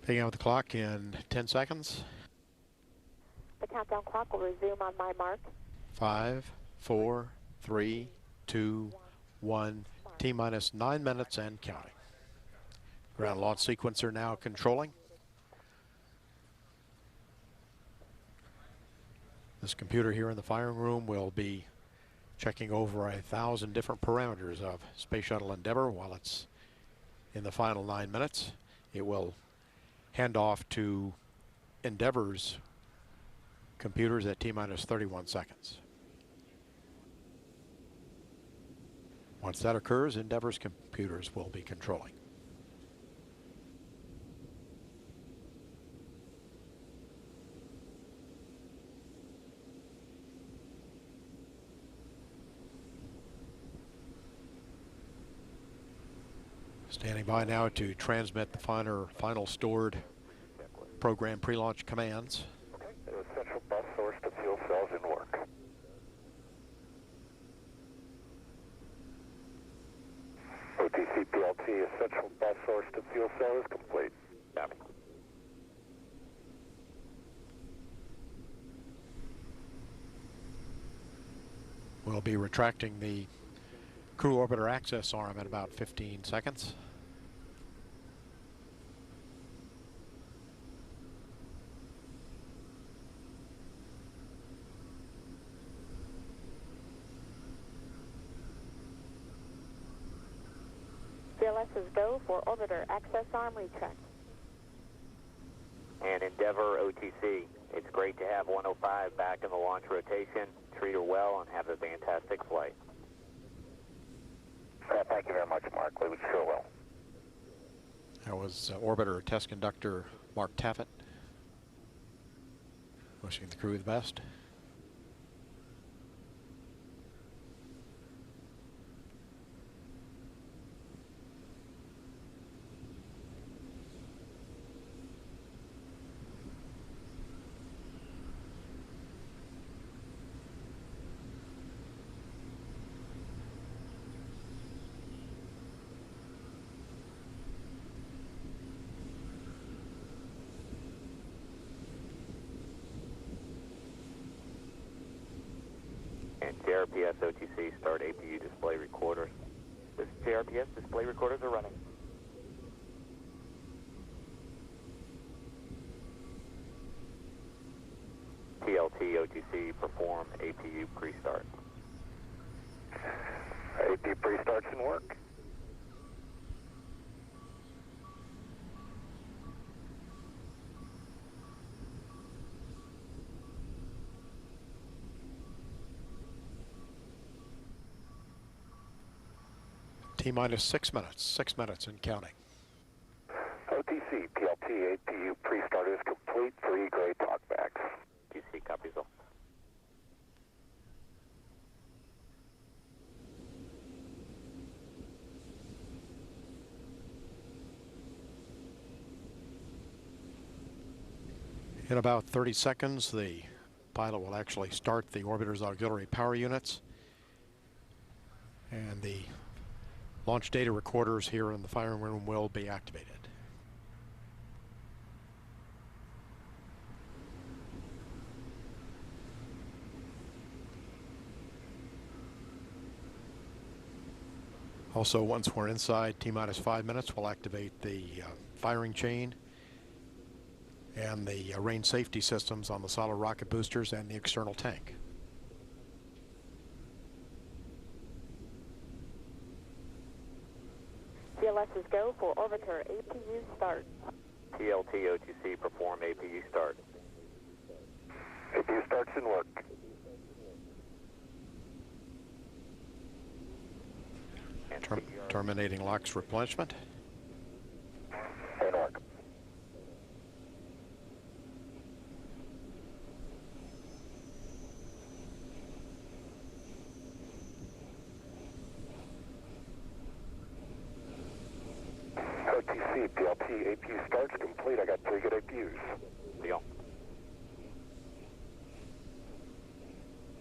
Picking up the clock in 10 seconds. The countdown clock will resume on my mark. 5, 4, 3, 2, 1. T-minus 9 minutes and counting. Ground launch sequencer now controlling. This computer here in the firing room will be checking over 1,000 different parameters of Space Shuttle Endeavour while it's in the final 9 minutes. It will hand off to Endeavour's computers at T-minus 31 seconds. Once that occurs, Endeavour's computers will be controlling. Standing by now to transmit the final stored program pre-launch commands. Okay, essential bus source to fuel cells in work. OTC PLT, essential bus source to fuel cell is complete. Copy. We'll be retracting the crew orbiter access arm at about 15 seconds. CLS is go for orbiter access arm retract. And Endeavour OTC, it's great to have 105 back in the launch rotation. Treat her well and have a fantastic flight. Thank you very much, Mark. We sure will. That was orbiter test conductor Mark Taffet. Wishing the crew the best. And JRPS OTC, start APU display recorders. This JRPS display recorders are running. TLT OTC, perform APU pre-start. APU pre-starts in work. T-minus 6 minutes, 6 minutes and counting. OTC, PLT, APU pre-start is complete. 3 gray talkbacks. TC copies all. In about 30 seconds, the pilot will actually start the orbiter's auxiliary power units, and the launch data recorders here in the firing room will be activated. Also, once we're inside T-minus 5 minutes, we'll activate the firing chain and the range safety systems on the solid rocket boosters and the external tank. CLS is go for orbiter APU start. TLT OTC, perform APU start. APU starts in work. And Terminating LOX replenishment. In work. OTC, PLT, APU starts complete. I got 3 good APUs. Deal.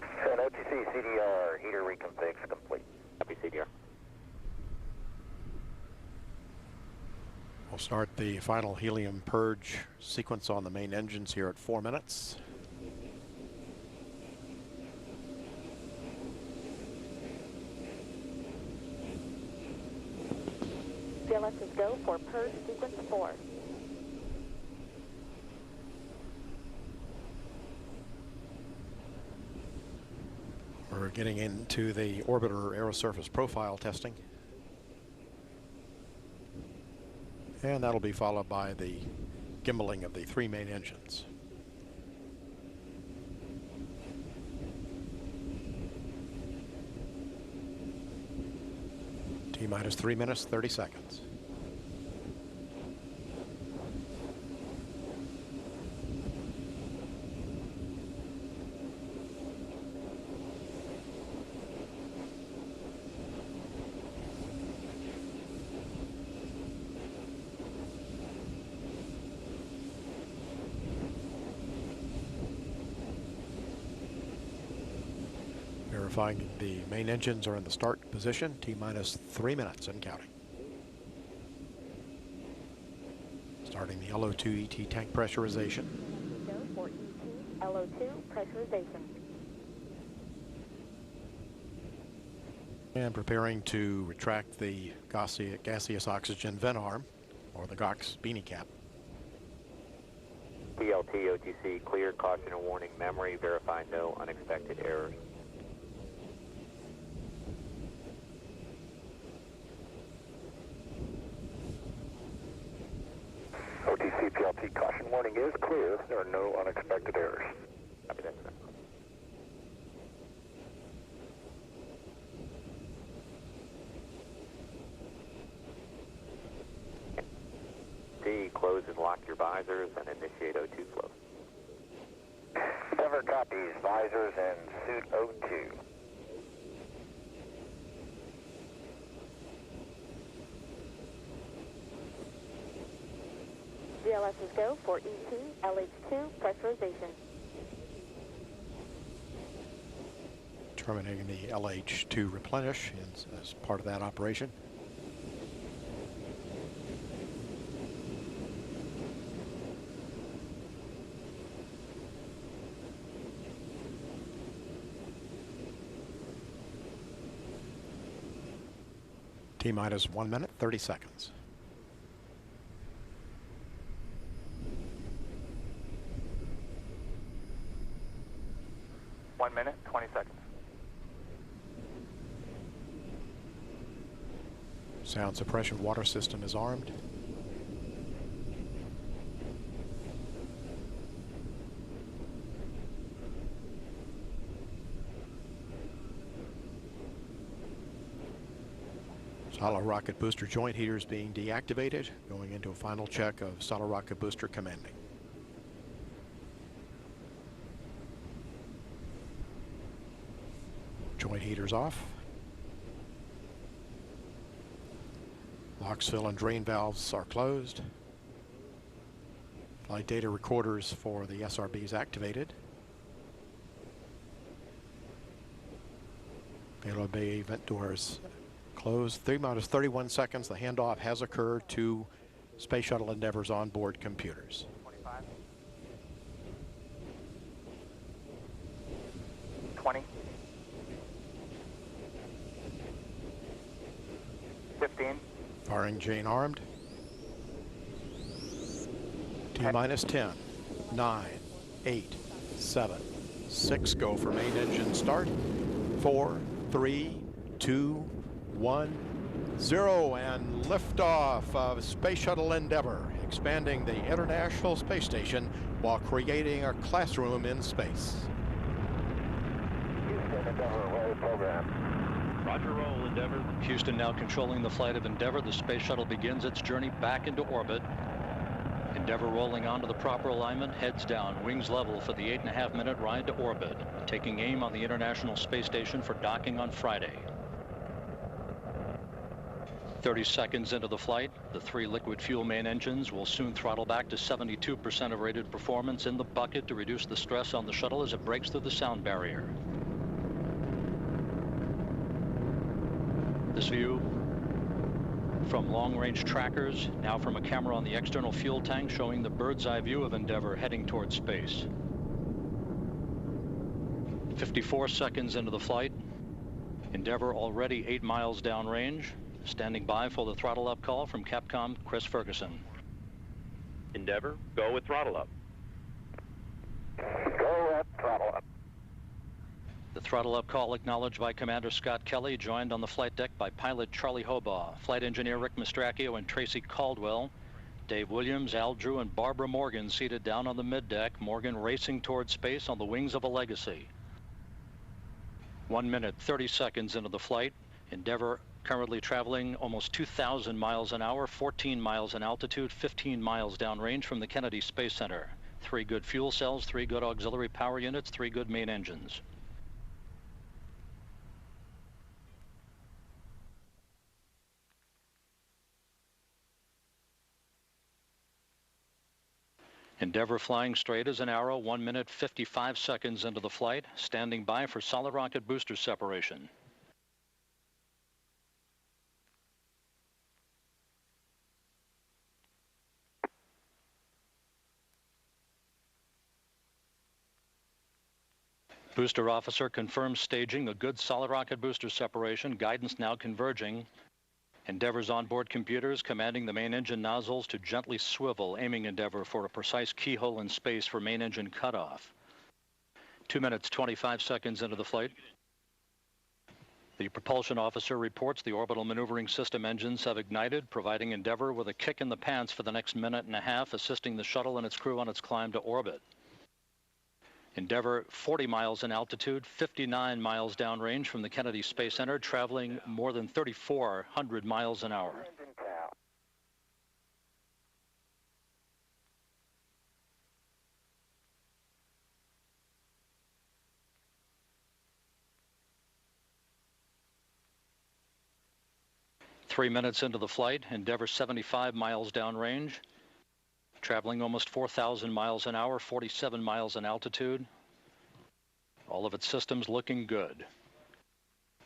And OTC, CDR, heater reconfigs complete. Copy CDR. We'll start the final helium purge sequence on the main engines here at 4 minutes. CLS is go for purge sequence 4. We're getting into the orbiter aerosurface profile testing. And that'll be followed by the gimbaling of the 3 main engines. T-minus 3 minutes, 30 seconds. Verifying the main engines are in the start position, T-minus 3 minutes and counting. Starting the LO2 ET tank pressurization. Go for ET LO2 pressurization. And preparing to retract the gaseous oxygen vent arm, or the GOX beanie cap. PLT OTC clear, caution and warning memory, verify no unexpected errors. OTC PLT caution warning is clear. There are no unexpected errors. Copy that, sir. C, close and lock your visors and initiate O2 flow. Endeavour copies visors and suit O2. GLS is go for ET LH2 pressurization. Terminating the LH2 replenish as part of that operation. T-minus 1 minute, 30 seconds. One minute, 20 seconds. Sound suppression water system is armed. Solid rocket booster joint heaters being deactivated, going into a final check of solid rocket booster commanding. Joint heaters off. LOX fill and drain valves are closed. Flight data recorders for the SRBs activated. Payload bay vent doors closed. T-minus 31 seconds. The handoff has occurred to Space Shuttle Endeavour's onboard computers. 25. 20. 15. Firing chain armed. T-minus 10, 9, 8, 7, 6. Go for main engine start. 4, 3, 2, 1, 0. And liftoff of Space Shuttle Endeavour, expanding the International Space Station while creating a classroom in space. Houston Endeavour, roll program. Roger, roll, Endeavour. Houston now controlling the flight of Endeavour. The space shuttle begins its journey back into orbit. Endeavour rolling onto the proper alignment, heads down, wings level for the 8.5-minute ride to orbit, taking aim on the International Space Station for docking on Friday. 30 seconds into the flight, the 3 liquid fuel main engines will soon throttle back to 72% of rated performance in the bucket to reduce the stress on the shuttle as it breaks through the sound barrier. This view from long-range trackers, now from a camera on the external fuel tank showing the bird's eye view of Endeavour heading towards space. 54 seconds into the flight. Endeavour already 8 miles downrange. Standing by for the throttle up call from Capcom Chris Ferguson. Endeavour, go with throttle up. Go at throttle up. The throttle up call acknowledged by Commander Scott Kelly, joined on the flight deck by pilot Charlie Hobaugh, flight engineer Rick Mastracchio and Tracy Caldwell, Dave Williams, Al Drew, and Barbara Morgan seated down on the middeck, Morgan racing towards space on the wings of a Legacy. 1 minute, 30 seconds into the flight. Endeavour currently traveling almost 2,000 miles an hour, 14 miles in altitude, 15 miles downrange from the Kennedy Space Center. 3 good fuel cells, 3 good auxiliary power units, 3 good main engines. Endeavour flying straight as an arrow, 1 minute, 55 seconds into the flight, standing by for solid rocket booster separation. Booster officer confirms staging a good solid rocket booster separation, guidance now converging. Endeavour's onboard computers commanding the main engine nozzles to gently swivel, aiming Endeavour for a precise keyhole in space for main engine cutoff. 2 minutes, 25 seconds into the flight. The propulsion officer reports the orbital maneuvering system engines have ignited, providing Endeavour with a kick in the pants for the next minute and a half, assisting the shuttle and its crew on its climb to orbit. Endeavour 40 miles in altitude, 59 miles downrange from the Kennedy Space Center, traveling more than 3,400 miles an hour. Engine cow. Three minutes into the flight, Endeavour 75 miles downrange, traveling almost 4,000 miles an hour, 47 miles in altitude. All of its systems looking good.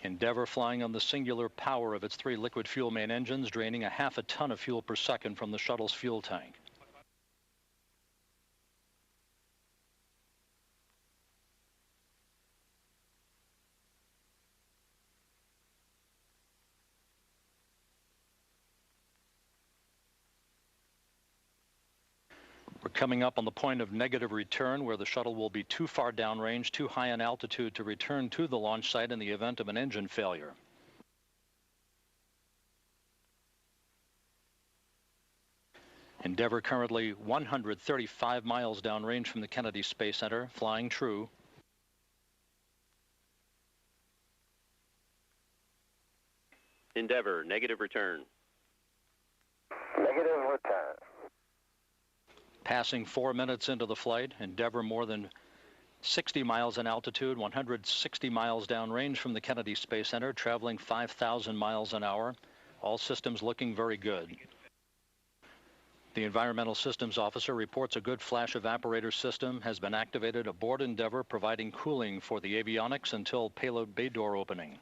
Endeavour flying on the singular power of its 3 liquid fuel main engines, draining a half a ton of fuel per second from the shuttle's fuel tank. We're coming up on the point of negative return, where the shuttle will be too far downrange, too high in altitude to return to the launch site in the event of an engine failure. Endeavour currently 135 miles downrange from the Kennedy Space Center, flying true. Endeavour, negative return. Negative return. Passing 4 minutes into the flight, Endeavour more than 60 miles in altitude, 160 miles downrange from the Kennedy Space Center, traveling 5,000 miles an hour. All systems looking very good. The Environmental Systems Officer reports a good flash evaporator system has been activated aboard Endeavour, providing cooling for the avionics until payload bay door opening.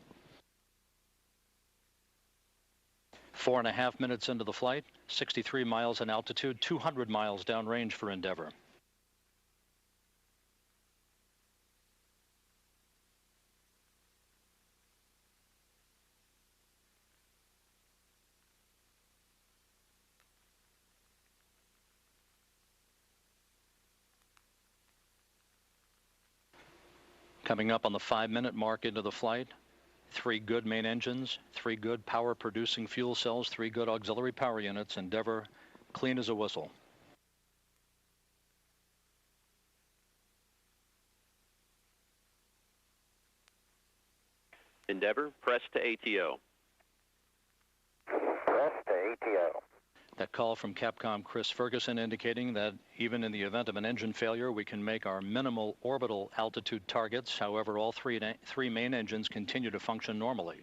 4.5 minutes into the flight, 63 miles in altitude, 200 miles downrange for Endeavour. Coming up on the 5-minute mark into the flight, 3 good main engines, 3 good power-producing fuel cells, 3 good auxiliary power units. Endeavour clean as a whistle. Endeavour, press to ATO. Press to ATO. That call from Capcom Chris Ferguson indicating that even in the event of an engine failure, we can make our minimal orbital altitude targets. However, all three main engines continue to function normally.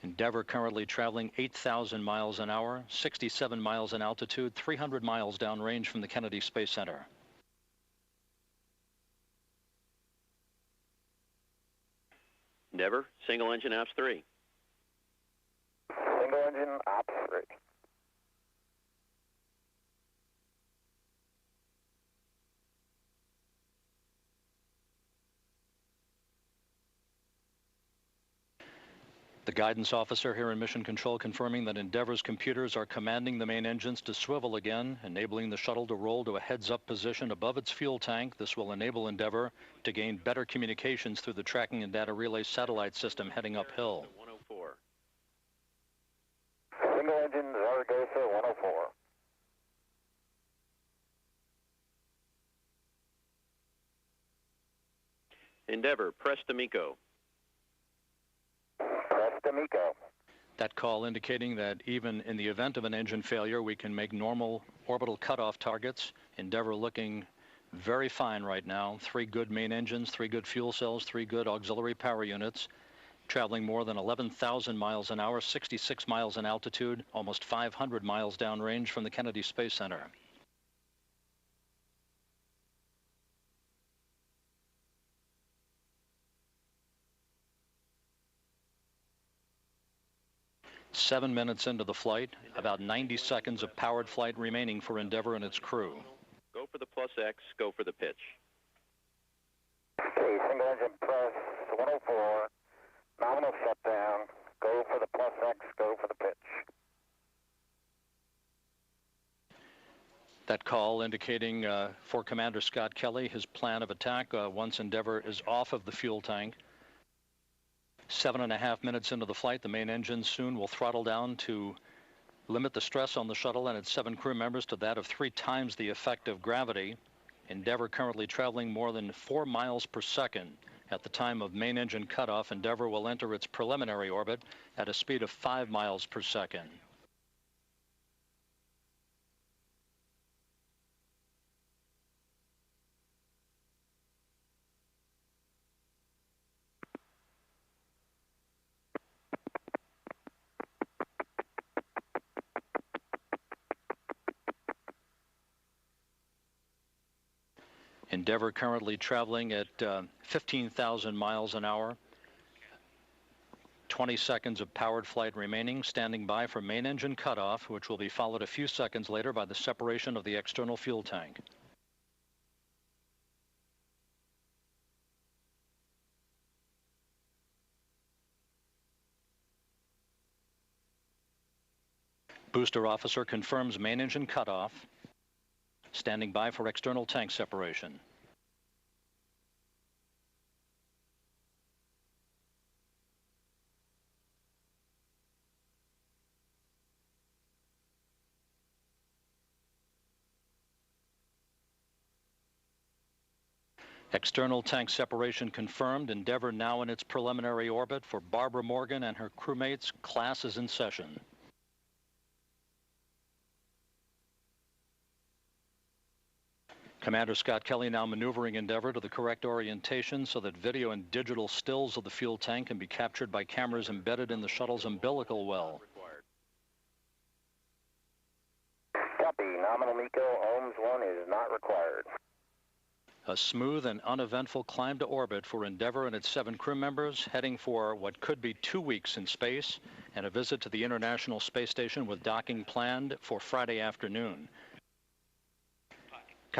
Endeavour currently traveling 8,000 miles an hour, 67 miles in altitude, 300 miles downrange from the Kennedy Space Center. Endeavour, single engine apps 3. Single Single engine, ops ready. The guidance officer here in Mission Control confirming that Endeavour's computers are commanding the main engines to swivel again, enabling the shuttle to roll to a heads-up position above its fuel tank. This will enable Endeavour to gain better communications through the tracking and data relay satellite system heading uphill. 104. Single engine, Zaragoza 104. Endeavour, press to MECO. Press to MECO. That call indicating that even in the event of an engine failure, we can make normal orbital cutoff targets. Endeavour looking very fine right now. 3 good main engines, 3 good fuel cells, 3 good auxiliary power units, traveling more than 11,000 miles an hour, 66 miles in altitude, almost 500 miles downrange from the Kennedy Space Center. Seven minutes into the flight, about 90 seconds of powered flight remaining for Endeavour and its crew. Go for the plus X, go for the pitch. Okay, single engine, press 104. Nominal shutdown. Go for the plus X, go for the pitch. That call indicating for Commander Scott Kelly his plan of attack once Endeavour is off of the fuel tank. 7.5 minutes into the flight, the main engine soon will throttle down to limit the stress on the shuttle and its 7 crew members to that of 3 times the effect of gravity. Endeavour currently traveling more than 4 miles per second. At the time of main engine cutoff, Endeavour will enter its preliminary orbit at a speed of 5 miles per second. Endeavour currently traveling at 15,000 miles an hour. 20 seconds of powered flight remaining, standing by for main engine cutoff, which will be followed a few seconds later by the separation of the external fuel tank. Booster officer confirms main engine cutoff. Standing by for external tank separation. External tank separation confirmed. Endeavour now in its preliminary orbit. For Barbara Morgan and her crewmates, class is in session. Commander Scott Kelly now maneuvering Endeavour to the correct orientation so that video and digital stills of the fuel tank can be captured by cameras embedded in the shuttle's umbilical well. Copy. Nominal MECO, ohms 1 is not required. A smooth and uneventful climb to orbit for Endeavour and its 7 crew members, heading for what could be 2 weeks in space and a visit to the International Space Station with docking planned for Friday afternoon.